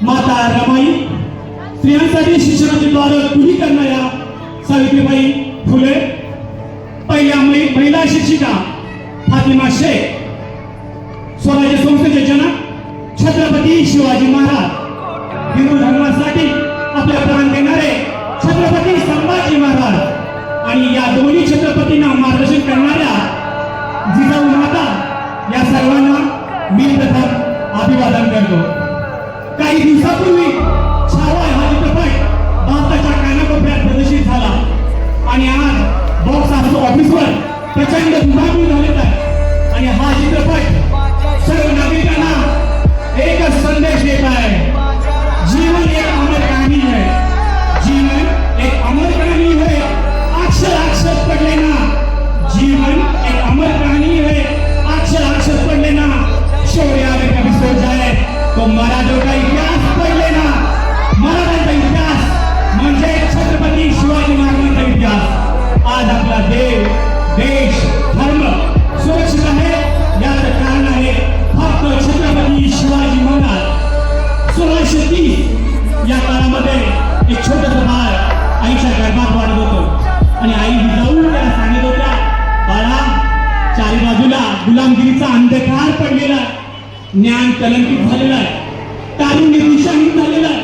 माता रमाई, स्त्रियांसाठी शिक्षणाचे द्वार खुली करणाऱ्या सावित्रीबाई फुले, पहिल्या महिला शिक्षिका फातिमा शेख, स्वराज्य संस्थेचे जनक छत्रपती शिवाजी महाराज, हिंदू धर्मासाठी आपल्या प्राण देणारे छत्रपती संभाजी महाराज आणि या दोन्ही छत्रपतींना मार्गदर्शन करणाऱ्या जिजाऊ माता या सर्वांना मी प्रथम अभिवादन करतो. काही दिवसापूर्वी छावा हा चित्रपट भारताच्या कानाकोपऱ्यात प्रदर्शित झाला आणि आज बॉक्स ऑफिसवर प्रचंड धुमाकूळ झालेला आहे आणि हा चित्रपट सर्व नागरिकांना एकच संदेश देत आहे. जीवन एक अमर कहानी है, जीवन एक अमर कहानी है, अक्षर अक्षर पढ़ लेना. जीवन एक अमर कहानी है, अक्षर अक्षर पढ़ लेना. शौर्य अगर कभी सो जाए तो मराठों का इतिहास पढ़ लेना. मराठ्यांचा इतिहास म्हणजे छत्रपती शिवाजी महाराजांचा इतिहास. आज आपला देश धर्म सुरक्षित आहे याचं कारण आहे फक्त छत्रपती शिवाजी महाराज. 1630 या काळामध्ये एक छोटंसं बाळ आईच्या गर्भात वाढत होतं आणि आई जिजाऊ त्याला सांगत होत्या, बाळा चारी बाजूला गुलामगिरीचा अंधकार पडलेला आहे, ज्ञान कलंकित झालेला आहे, तारुण्य दिशाहीन झालेला आहे,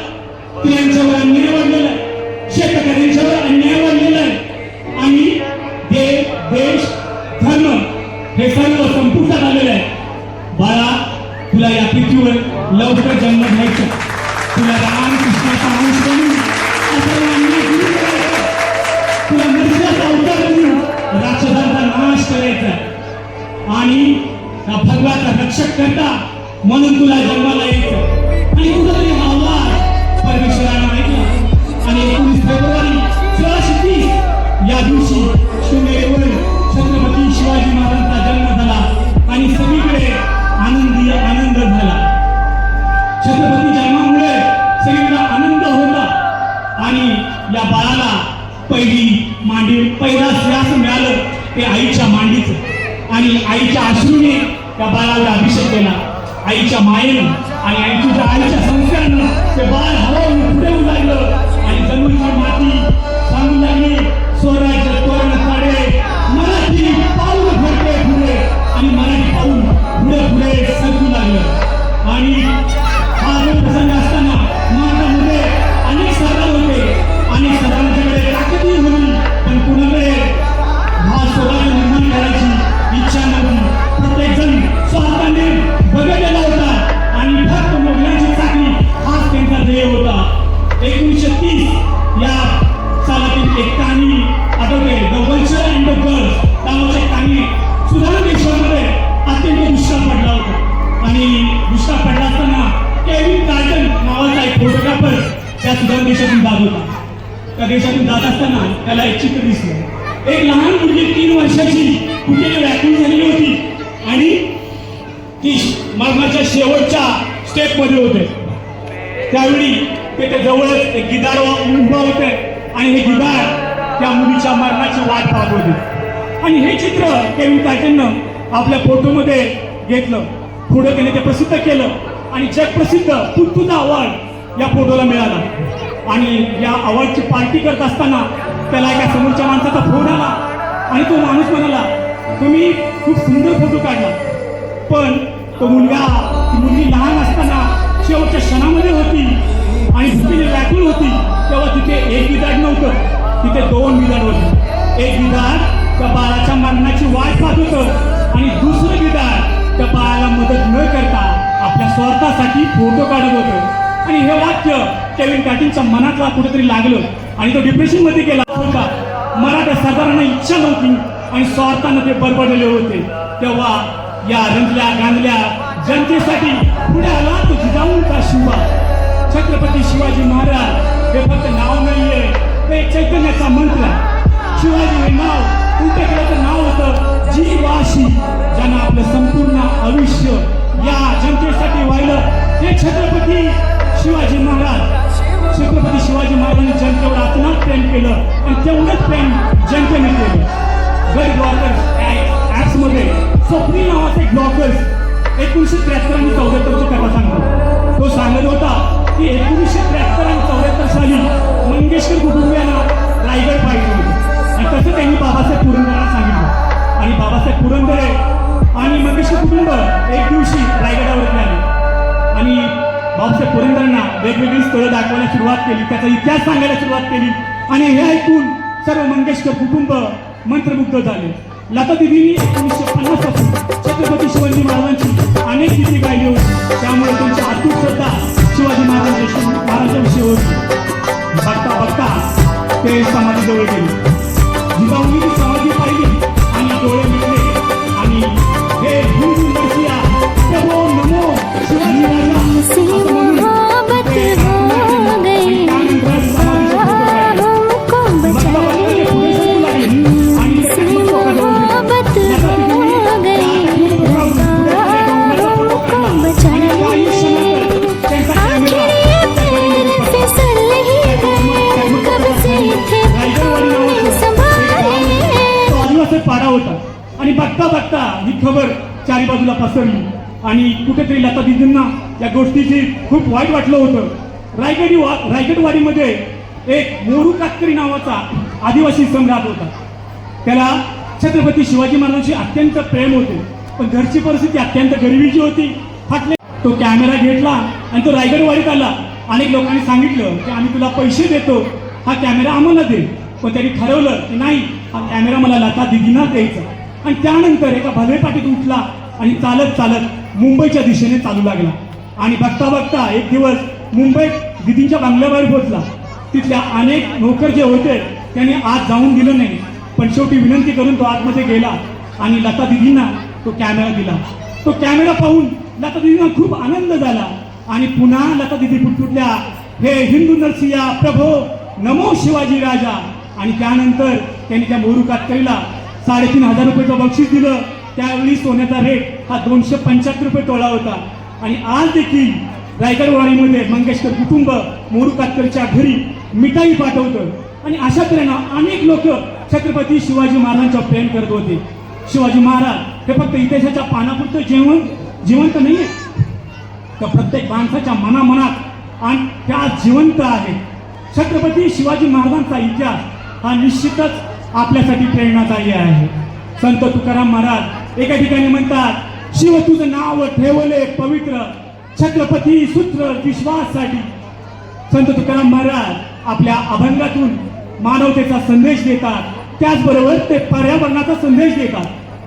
स्त्रियांच्यावर अन्याय वाढलेला आहे, शेतकऱ्यांच्यावर अन्याय वाढलेला आहे आणि देश धर्म हे सर्व संपुष्टात आलेलं आहे. बाळा तुला या पृथ्वीवर लवकर जन्म घ्यायचा, तुला रामकृष्णाचा अंश बनून तुला मनुष्याचा अवतार बनून राक्षसांचा नाश करायचा आणि हा भगवाचा रक्षक करता म्हणून तुला जन्माला यायचं. आणि तुझा तरी हा आवाज परमेश्वरानं ऐकला आणि 19 फेब्रुवारी 1630 या दिवशी शिवनेरीवर छत्रपती शिवाजी महाराजांचा जन्म झाला आणि सगळीकडे आनंद झाला. छत्रपती जन्मामुळे सगळीकडे आनंद होता आणि या बाळाला पहिला श्वास मिळालं ते आईच्या मांडीचं आणि आईच्या अश्रूने त्या बाळाला अभिषेक केला. आईच्या मायेनं आणि तुझ्या आईच्या संस्कारानं ते बाळ हळूहळू पुढे येऊ लागलं आणि जमिनीची माती सांगू लागली, स्वराज्य तोरण काढे, मराठी पाऊल भरते पुढे आणि मराठी पाऊल पुढे सरकू लागलं. आणि हा प्रसंग असताना महाराष्ट्रामध्ये अनेक सरदार होते, अनेक सरदारांच्याकडे ताकदी होती, पण कुणाकडे हा स्वराज्य निर्माण करायची इच्छा नव्हती. प्रत्येक जण स्वार्थाने बघितलेला होता आणि फक्त मोगलांची चाकरी हाच त्यांचा ध्येय होता. 1930 या सालातील एक कहाणी आठवते, the vulture and the girl नावाची कहाणी. सुधारण देशमध्ये अत्यंत दुष्काळ पडला होता आणि दुष्काळ पडला असताना केविन कार्टन नावाचा एक फोटोग्राफर त्या सुधारण देशातून जात होता. त्या देशातून जात असताना त्याला एक चित्र दिसलं. एक लहान मुलगी 3 वर्षाची कुठे व्याकुळ झालेली होती आणि ती मरणाच्या शेवटच्या स्टेपमध्ये होते. त्यावेळी त्याच्या जवळच एक गिधाड उभा होते आणि हे गिधाड त्या मुलीच्या मरणाची वाट पाहत होते. आणि हे चित्र केविन कार्टननं आपल्या फोटोमध्ये घेतलं, पुढे त्याने ते प्रसिद्ध केलं आणि जगप्रसिद्ध पुत्तुता अवॉर्ड या फोटोला मिळाला. आणि या अवॉर्डची पार्टी करत असताना त्याला एका समोरच्या माणसाचा फोन आला आणि तो माणूस म्हणाला, तुम्ही खूप सुंदर फोटो काढला, पण तो मुलगी लहान असताना शेवटच्या क्षणामध्ये होती आणि भूमीने व्याकुळ होती. तेव्हा तिथे एक गिधाड नव्हतं, तिथे 2 गिधाड होते. एक गिधाड त्या बाळाच्या मरणाची वाट पाहत होतं आणि दुसरं गिधाड त्या बाळाला मदत न करता आपल्या स्वार्थासाठी फोटो काढत होतं. आणि हे वाक्य केविन कार्टनच्या मनातला कुठेतरी लागलं आणि तो डिप्रेशनमध्ये गेला होता. मराठा सरदारांना इच्छा नव्हती आणि स्वार्थानं ते बरबडलेले होते. तेव्हा या रंगल्या गांधल्या जनतेसाठी पुढे आला तो जिजाऊंचा शिवा. छत्रपती शिवाजी महाराज हे फक्त नाव नाहीये, ते चैतन्याचा मंत्र. शिवाजी हे नाव उलटे केलं तर नाव होतं जीवाशी, ज्यांना आपलं संपूर्ण आयुष्य या जनतेसाठी वाहिलं. ते छत्रपती शिवाजी महाराज महाराजांनी जनतेवर अतोनात प्रेम केलं आणि तेवढंच प्रेम जनतेने केलं. गरीब ब्लॉकर्स ॲप्समध्ये स्वप्नील नावाचे ब्लॉकर्स 1973 आणि 74ची कथा सांगतो. तो सांगत होता की असे पुरंदरांना वेगवेगळी स्थळं दाखवायला सुरुवात केली, त्याचा इतिहास सांगायला सुरुवात केली आणि हे ऐकून सर्व मंगेशकर कुटुंब मंत्रमुग्ध झाले. लता दिदींनी 1950 पासून छत्रपती शिवाजी महाराजांची अनेक गीते गायली होती, त्यामुळे त्यांची अतूट श्रद्धा शिवाजी महाराजांविषयी होती. बघता बघता ते समाधीजवळ गेले. जिजाऊंनी ती समाधी पाहिली आणि डोळे मिळले आणि हे हिंदू नरसिया प्रभो नमो शिवाजी राजा असं म्हणून पाडा होता आणि बघता बघता ही खबर चारी बाजूला पसरली आणि कुठेतरी लता दिदींना या गोष्टीची खूप वाईट वाटलं होतं. रायगडवाडीमध्ये एक मोरू कातकरी नावाचा आदिवासी सम्राट होता. त्याला छत्रपती शिवाजी महाराजांची अत्यंत प्रेम होते, पण घरची परिस्थिती अत्यंत गरिबीची होती. फाटले तो कॅमेरा घेतला आणि तो रायगडवाडीत आला. अनेक लोकांनी सांगितलं की आम्ही तुला पैसे देतो, हा कॅमेरा आम्हाला दे. पण त्यांनी ठरवलं की नाही, हा कॅमेरा मला लता दिदींना द्यायचा. आणि त्यानंतर एका भले पाठीत उठला आणि चालत चालत मुंबईच्या दिशेने चालू लागला. आणि बघता बघता एक दिवस मुंबईत दिदींच्या बंगल्याबाहेर पोहोचला. तिथल्या अनेक नोकर जे होते त्यांनी आत जाऊन दिलं नाही, पण शेवटी विनंती करून तो आतमध्ये गेला आणि लता दिदींना तो कॅमेरा दिला. तो कॅमेरा पाहून लता दिदींना खूप आनंद झाला आणि पुन्हा लता दिदी पुटपुटल्या, हे हिंदू नरसिया प्रभो नमो शिवाजी राजा. आणि त्यानंतर त्यांनी त्या मोरू कातकरीला 3,500 रुपयाचं बक्षीस दिलं. त्यावेळी सोन्याचा रेट हा 275 रुपये तोळा होता. आणि आज देखील रायगडवाडीमध्ये मंगेशकर कुटुंब मोरू कातकरीच्या घरी मिठाई पाठवतं. आणि अशा तऱ्हेनं अनेक लोक छत्रपती शिवाजी महाराजांचं प्रेम करत होते. शिवाजी महाराज हे फक्त इतिहासाच्या पानापुरतं जिवंत नाही आहे, तर प्रत्येक माणसाच्या मनामनात आणि त्या जिवंत आहे. छत्रपती शिवाजी महाराजांचा इतिहास हा निश्चितच आपल्यासाठी प्रेरणादायी आहे. संत तुकाराम महाराज एका ठिकाणी म्हणतात, शिव तुझं नाव ठेवले पवित्र, छत्रपती सूत्र विश्वासाठी. संत तुकाराम महाराज आपल्या अभंगातून मानवतेचा संदेश देतात, त्याचबरोबर ते पर्यावरणाचा संदेश देतात.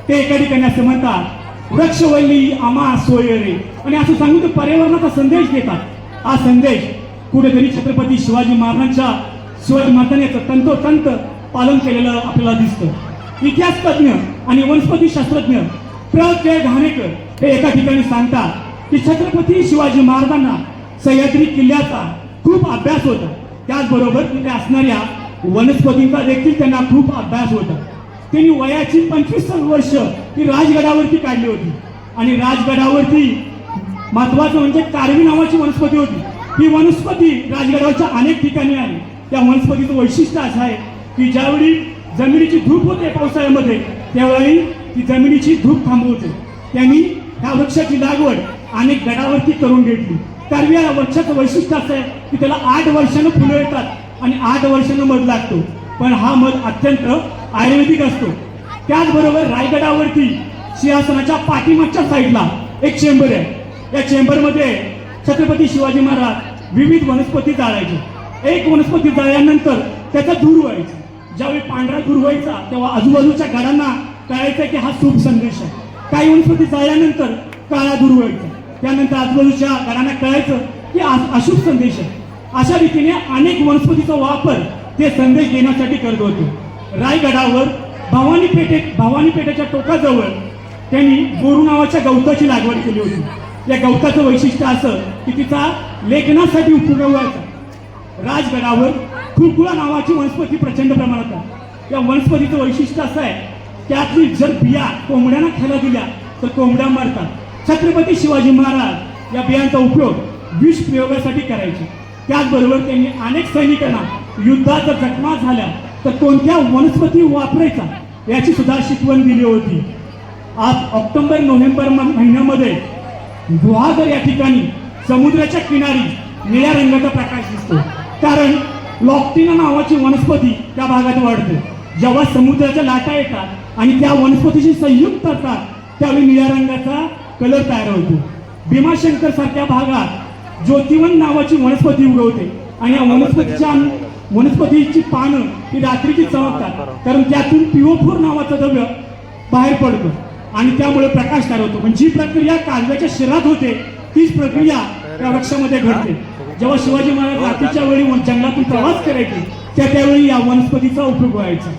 ते एका ठिकाणी असं म्हणतात, वृक्षवल्ली आम्हा सोय रे, आणि असं सांगून ते पर्यावरणाचा संदेश देतात. हा संदेश कुठेतरी छत्रपती शिवाजी महाराजांनी तंतोतंत पालन केलेलं आपल्याला दिसतं. इतिहास तज्ञ आणि वनस्पती शास्त्रज्ञ प्र के घाणेकर हे एका ठिकाणी सांगतात की छत्रपती शिवाजी महाराजांना सह्याद्री किल्ल्याचा खूप अभ्यास होता, त्याचबरोबर तिथे असणाऱ्या वनस्पतींचा देखील त्यांना खूप अभ्यास होता. त्यांनी वयाची 25 वर्ष ती राजगडावरती काढली होती. आणि राजगडावरती महत्वाचं म्हणजे कारवी नावाची वनस्पती होती. ही वनस्पती राजगडावरच्या अनेक ठिकाणी आहे. त्या वनस्पतीचं वैशिष्ट्य असं आहे की ज्यावेळी जमिनीची धूप होते पावसाळ्यामध्ये, त्यावेळी ती जमिनीची धूप थांबवते. त्यांनी ह्या वृक्षाची लागवड अनेक गडावरती करून घेतली. कारवी या वृक्षाचं वैशिष्ट्य असं आहे की त्याला 8 वर्षानं फुलं येतात आणि 8 वर्षानं मध लागतो, पण हा मध अत्यंत आयुर्वेदिक असतो. त्याचबरोबर रायगडावरती सिंहासनाच्या पाठीमागच्या साईडला एक चेंबर आहे. या चेंबरमध्ये छत्रपती शिवाजी महाराज विविध वनस्पती जाळायचे. एक वनस्पती जाळल्यानंतर त्याचा धूर व्हायचा. ज्यावेळी पांढरा धूर व्हायचा तेव्हा आजूबाजूच्या गडांना कळायचं की हा शुभ संदेश आहे. काही वनस्पती जाळल्यानंतर काळा धूर व्हायचा, त्यानंतर आजूबाजूच्या गडांना कळायचं की अशुभ संदेश आहे. अशा रीतीने अनेक वनस्पतीचा वापर ते संदेश देण्यासाठी करत होते. रायगडावर भवानी पेठेच्या टोकाजवळ त्यांनी बोरू नावाच्या गवताची लागवड केली होती. या गवताचं वैशिष्ट्य असं की तिचा लेखनासाठी उपयोग व्हायचा. राजगडावर खुळखुळा नावाची वनस्पती प्रचंड प्रमाणात आहे. या वनस्पतीचं वैशिष्ट्य असं आहे, त्यातली जर बिया कोंबड्यांना खायला दिल्या तर कोंबड्या मरतात. छत्रपती शिवाजी महाराज या बियांचा उपयोग विष प्रयोगासाठी करायचे. त्याचबरोबर त्यांनी अनेक सैनिकांना युद्धात जर जखमा झाल्या तर कोणत्या वनस्पती वापरायचा याची सुद्धा शिकवण दिली होती. आज ऑक्टोबर-नोव्हेंबर महिन्यामध्ये गुहागर या ठिकाणी समुद्राच्या किनारी निळ्या रंगाचा प्रकाश दिसतो, कारण लॉक्टिना नावाची वनस्पती त्या भागात वाढते. जेव्हा समुद्राच्या लाटा येतात आणि त्या वनस्पतीशी संयुक्त होतात त्यावेळी निळ्या रंगाचा कलर तयार होतो. भीमाशंकर सारख्या भागात ज्योतिवन नावाची वनस्पती उगवते आणि या वनस्पतीची पानं ही रात्रीची चमकतात, कारण त्यातून पिओफोर नावाचं द्रव्य बाहेर पडतं आणि त्यामुळे प्रकाश तयार होतो. पण जी प्रक्रिया काजव्याच्या शरीरात होते तीच प्रक्रिया त्या वृक्षामध्ये घडते. जेव्हा शिवाजी महाराज रात्रीच्या वेळी जंगलातून प्रवास करायचे त्यावेळी या वनस्पतीचा उपयोग व्हायचा.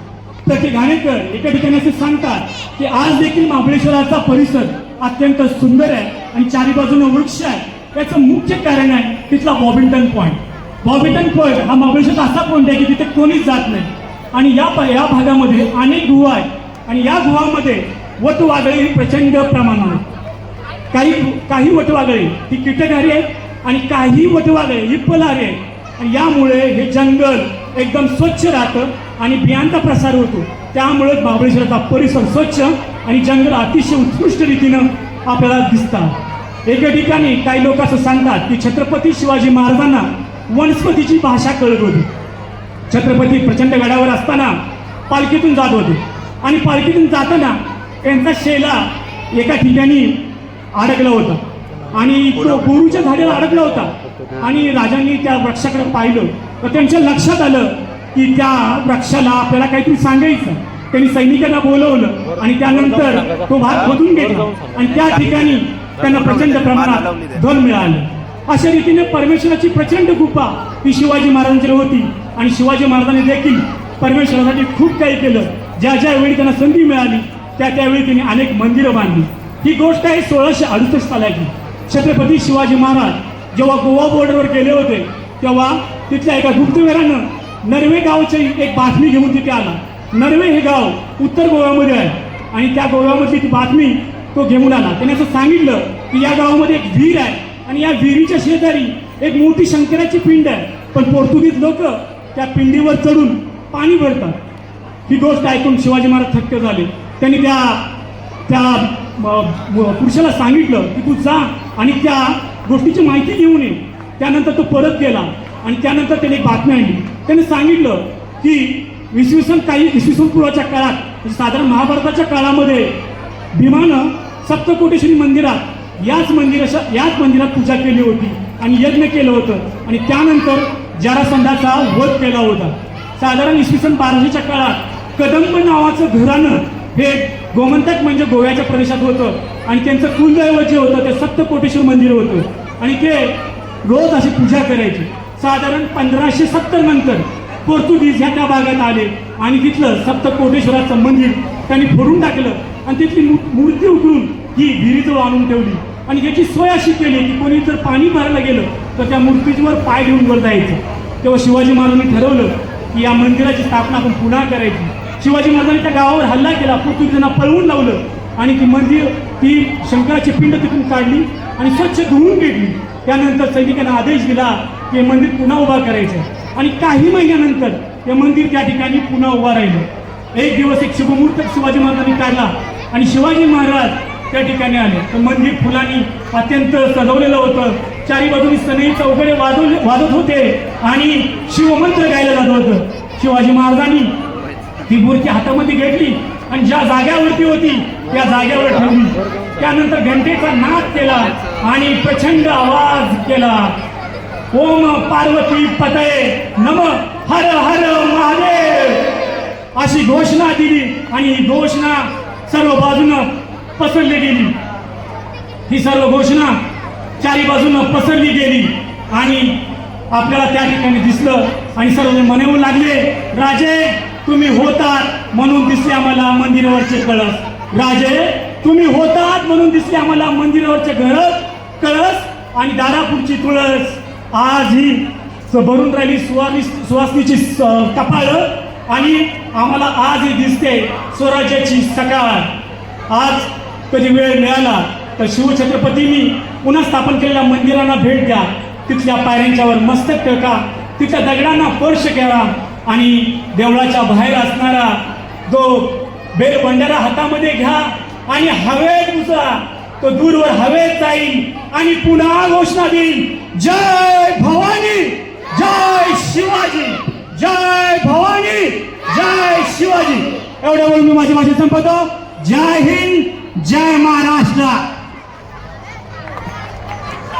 तर ते घाणेकर एका ठिकाणी असे सांगतात की आज देखील महाबळेश्वराचा परिसर अत्यंत सुंदर आहे आणि चारी बाजूने वृक्ष आहे. त्याचं मुख्य कारण आहे तिथला बॉबिंग्टन पॉईंट. बॉबिंग्टन पॉईंट हा महाबळेश्वरचा असा पॉईंट आहे की तिथे कोणीच जात नाही आणि या भागामध्ये अनेक गुहा आहेत आणि या गुहामध्ये वटवाघळे प्रचंड प्रमाणात. काही वटवाघळे ही कीटकहारी आहेत आणि काही वटवाघळे ही फलहारी आहेत आणि यामुळे हे जंगल एकदम स्वच्छ राहतं आणि बियांचा प्रसार होतो. त्यामुळे महाबळेश्वराचा परिसर स्वच्छ आणि जंगल अतिशय उत्कृष्ट रीतीनं आपल्याला दिसतात. एका ठिकाणी काही लोक असं सांगतात की छत्रपती शिवाजी महाराजांना वनस्पतीची भाषा कळत होती. छत्रपती प्रचंड गडावर असताना पालखीतून जात होते आणि पालखीतून जाताना त्यांचा शेला एका ठिकाणी अडकला होता आणि तो बोरूच्या झाडाला अडकला होता आणि राजांनी त्या वृक्षाकडे पाहिलं तर त्यांच्या लक्षात आलं की त्या वृक्षाला आपल्याला काहीतरी सांगायचं. त्यांनी सैनिकांना बोलवलं आणि त्यानंतर तो भाग खोदून घेतला आणि त्या ठिकाणी त्यांना प्रचंड प्रमाणात धन मिळालं. अशा रीतीने परमेश्वराची प्रचंड कृपा ही शिवाजी महाराजांची होती आणि शिवाजी महाराजांनी देखील परमेश्वरासाठी खूप काही केलं. ज्या वेळी त्यांना संधी मिळाली त्यावेळी त्यांनी अनेक मंदिरं बांधली. ही गोष्ट आहे 1668 सालाची. छत्रपती शिवाजी महाराज जेव्हा गोवा बॉर्डरवर गेले होते तेव्हा तिथल्या एका गुप्तवेरानं नरवे गावची एक बातमी घेऊन तिथे आला. नरवे हे गाव उत्तर गोव्यामध्ये आहे आणि त्या गोव्यामधली ती बातमी तो घेऊन आला. त्याने असं सांगितलं की या गावामध्ये एक विहीर आहे आणि या विहिरीच्या शेजारी एक मोठी शंकराची पिंड आहे, पण पोर्तुगीज लोक त्या पिंडीवर चढून पाणी भरतात. ही गोष्ट ऐकून शिवाजी महाराज थक्क झाले. त्यांनी त्या पुरुषाला सांगितलं की तू जा आणि त्या गोष्टीची माहिती घेऊन ये. त्यानंतर तो परत गेला आणि त्यानंतर त्याने एक बातमी आणली. त्याने सांगितलं की इसवी सन पूर्वाच्या काळात साधारण महाभारताच्या काळामध्ये भीमानं सप्तकोटेश्वरी मंदिरात याच मंदिरात पूजा केली होती आणि यज्ञ केलं होतं आणि त्यानंतर जरासंधाचा वध केला होता. साधारण इसवी सन 1200च्या काळात कदंब नावाचं घराणं हे गोमंतक म्हणजे गोव्याच्या प्रदेशात होतं आणि त्यांचं कुलदैवत जे होतं ते सप्तकोटेश्वर मंदिर होतं आणि ते रोज अशी पूजा करायची. साधारण 1570 नंतर पोर्तुगीज ह्या त्या भागात आले आणि तिथलं सप्तकोटेश्वराचं मंदिर त्यांनी फोडून टाकलं आणि तिथली मूर्ती उकळून ही विहिरीजवळ आणून ठेवली आणि याची सोय अशी केली की कोणी जर पाणी भरायला गेलं तर त्या मूर्तीवर पाय घेऊन वर जायचं. तेव्हा शिवाजी महाराजांनी ठरवलं की या मंदिराची स्थापना आपण पुन्हा करायची. शिवाजी महाराजांनी त्या गावावर हल्ला केला, पोर्तुगीजांना पळवून लावलं आणि ती शंकराची पिंड तिथून काढली आणि स्वच्छ धुवून घेतली. त्यानंतर सैनिकांना आदेश दिला की हे मंदिर पुन्हा उभा करायचं आणि काही महिन्यानंतर हे मंदिर त्या ठिकाणी पुन्हा उभा राहिलं. एक दिवस एक शुभमुहूर्त शिवाजी महाराजांनी काढला आणि शिवाजी महाराज त्या ठिकाणी आले तर मंदिर फुलांनी अत्यंत सजवलेलं होतं. चारी बाजूनी सनई चौघडे वाजत होते आणि शिवमंत्र गायला जात होतं. शिवाजी महाराजांनी ती मूर्ती हातामध्ये घेतली आणि ज्या जाग्यावरती होती त्या जाग्यावर ठेवली. त्यानंतर घंटेचा नाद केला आणि प्रचंड आवाज केला, ओम पार्वती पतये नम हर हर महादेव अशी घोषणा दिली आणि ही घोषणा सर्व बाजूनं पसरली गेली. ही सर्व घोषणा चारी बाजूनं पसरली गेली आणि आपल्याला त्या ठिकाणी दिसलं आणि सर्वजण म्हणू लागले, राजे तुम्ही होतात म्हणून दिसले आम्हाला मंदिरावरचे कळस. राजे तुम्ही होतात म्हणून दिसले आम्हाला मंदिरावरचे कळस आणि दारापूरची तुळस. आज ही भरून राहिली सुवासनीची कपाळ आणि आम्हाला आज ही दिसते स्वराज्याची सकाळ. आज कधी वेळ मिळाला तर शिवछत्रपतींनी पुन्हा स्थापन केलेल्या मंदिरांना भेट द्या. तिथल्या पायऱ्यांच्यावर मस्तक टेका, तिथल्या दगडांना स्पर्श करा आणि देवळाच्या बाहेर असणारा जो बेल भंडारा हातामध्ये घ्या आणि हवेत उचला. तो दूरवर हवेत जाईल आणि पुन्हा घोषणा देईल, जय भवानी जय शिवाजी, जय भवानी जय शिवाजी. एवढ्या वेळ मी माझी भाषण संपवतो. जय हिंद जय महाराष्ट्र.